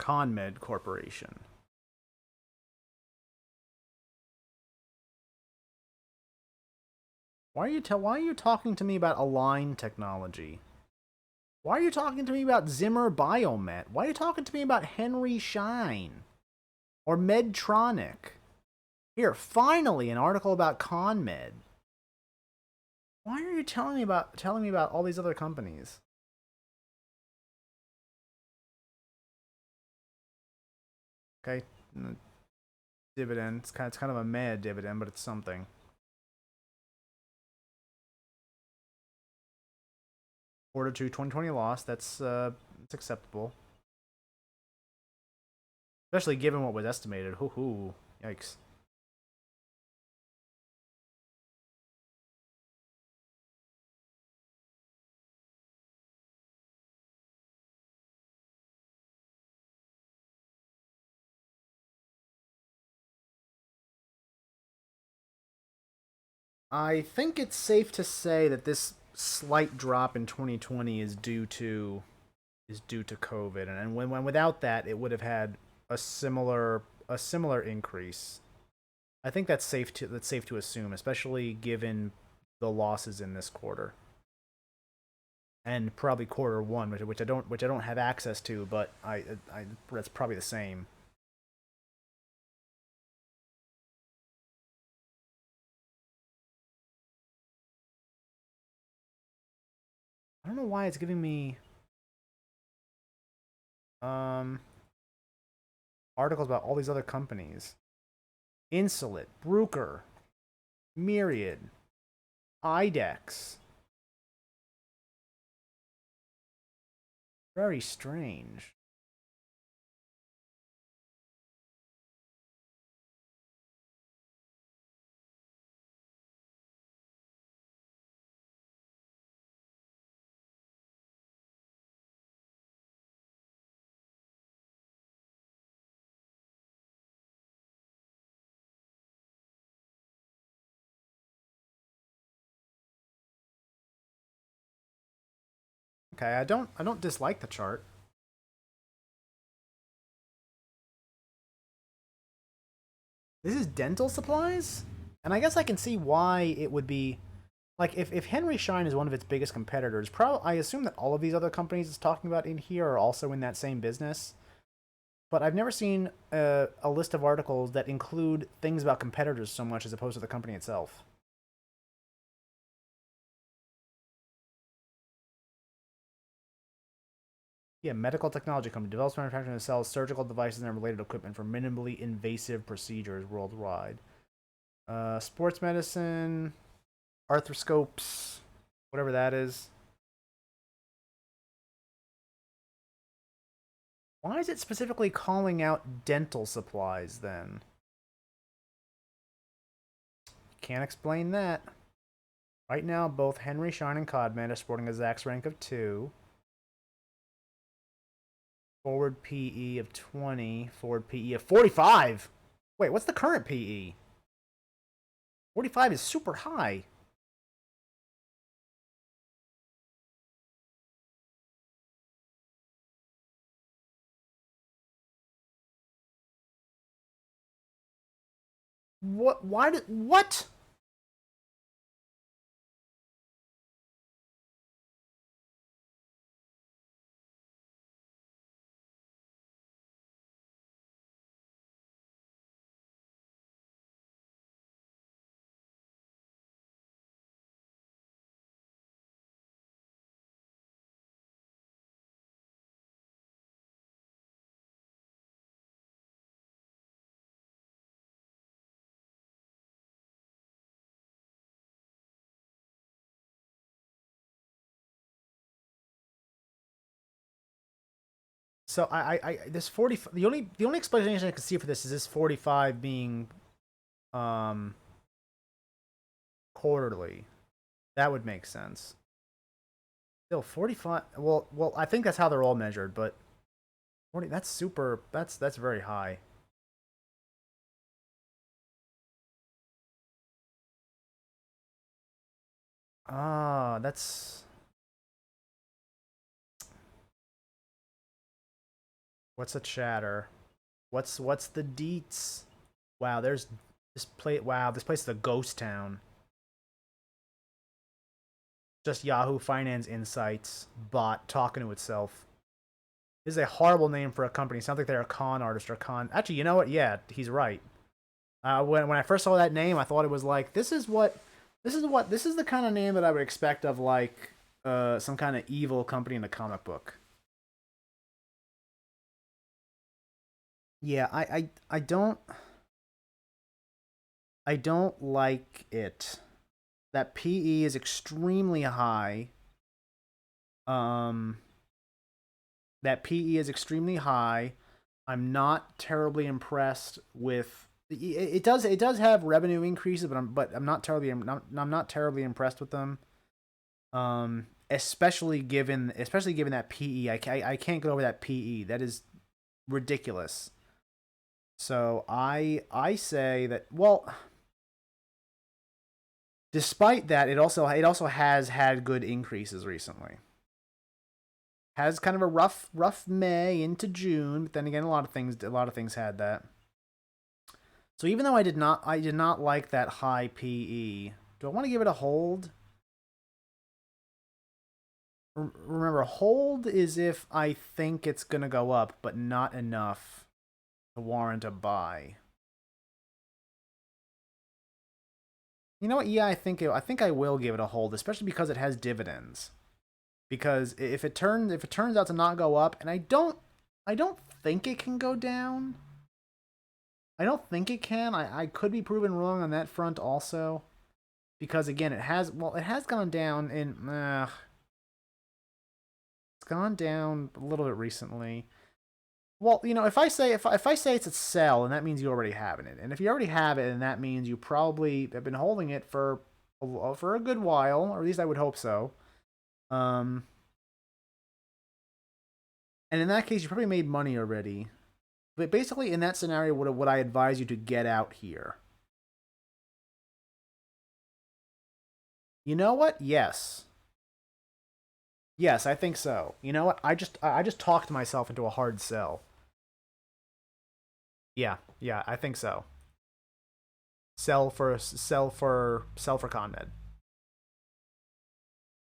ConMed Corporation. Why are you talking to me about Align Technology? Why are you talking to me about Zimmer Biomet? Why are you talking to me about Henry Schein or Medtronic? Here, finally, an article about ConMed. Why are you telling me about all these other companies? Okay, dividend. It's kind of a mad dividend, but it's something. Quarter two 2020 loss. It's acceptable, especially given what was estimated. Hoo hoo, yikes. I think it's safe to say that this slight drop in 2020 is due to COVID, and when without that, it would have had a similar increase. I think that's safe to assume, especially given the losses in this quarter and probably quarter one, which I don't have access to, but I that's probably the same. I don't know why it's giving me um articles about all these other companies. Insulet, Bruker, Myriad, IDEX. Very strange. Okay, I don't dislike the chart. This is dental supplies? And I guess I can see why it would be like if Henry Schein is one of its biggest competitors, probably I assume that all of these other companies it's talking about in here are also in that same business. But I've never seen a list of articles that include things about competitors so much as opposed to the company itself. Yeah, medical technology company develops, manufactures, and sells surgical devices and related equipment for minimally invasive procedures worldwide. Sports medicine, arthroscopes, whatever that is. Why is it specifically calling out dental supplies then? Can't explain that. Right now, both Henry Schein and CODMED are sporting a Zacks rank of 2. Forward PE of 20. Forward PE of 45. Wait, what's the current PE? 45 is super high. What? Why did. What? So this 40 the only explanation I can see for this is this 45 being um quarterly. That would make sense. Still 45. Well, I think that's how they're all measured, but 40. That's super. That's very high. Ah, that's What's a chatter? What's the deets? Wow, there's this place. Wow, this place is a ghost town. Just Yahoo Finance Insights bot talking to itself. This is a horrible name for a company. It sounds like they're a con artist or con. Actually, you know what? Yeah, he's right. When I first saw that name, I thought it was like this is the kind of name that I would expect of like some kind of evil company in a comic book. Yeah, I don't like it. That PE is extremely high. Um, that PE is extremely high. I'm not terribly impressed with it does have revenue increases, but I'm not terribly impressed with them. Especially given that PE, I can't get over that PE. That is ridiculous. So I say that, well, despite that, it also has had good increases recently. Has kind of a rough May into June, but then again, a lot of things had that. So even though I did not like that high PE, do I want to give it a hold? Remember, hold is if I think it's gonna go up, but not enough to warrant a buy. You know what? Yeah, I think I will give it a hold, especially because it has dividends. Because if it turns out to not go up, and I don't think it can go down. I don't think it can. I could be proven wrong on that front also. Because again, it has gone down it's gone down a little bit recently. Well, if I say it's a sell, and that means you already have it, and if you already have it, and that means you probably have been holding it for a good while, or at least I would hope so. Um, and in that case, you probably made money already. But basically, in that scenario, would I advise you to get out here? You know what? Yes. Yes, I think so. You know what? I just talked myself into a hard sell. Yeah, yeah, I think so. Sell for ConMed.